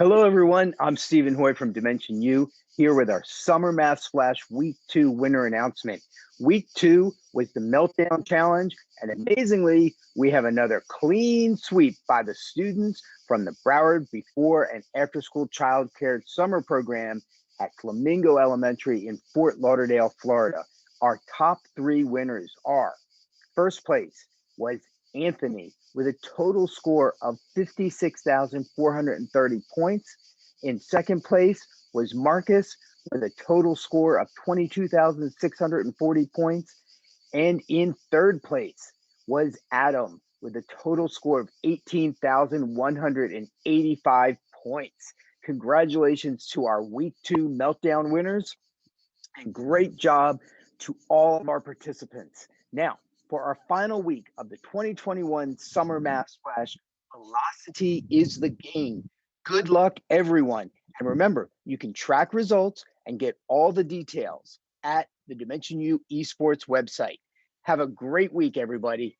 Hello, everyone. I'm Stephen Hoy from Dimension U, here with our Summer Math Splash Week 2 winner announcement. Week 2 was the Meltdown Challenge, and amazingly, we have another clean sweep by the students from the Broward Before and After School Child Care Summer Program at Flamingo Elementary in Fort Lauderdale, Florida. Our top 3 winners are: first place was Anthony with a total score of 56,430 points. In second place was Marcus with a total score of 22,640 points. And in third place was Adam with a total score of 18,185 points. Congratulations to our week 2 meltdown winners, and great job to all of our participants. Now, for our final week of the 2021 Summer Math Splash, velocity is the game. Good luck, everyone. And remember, you can track results and get all the details at the Dimension U Esports website. Have a great week, everybody.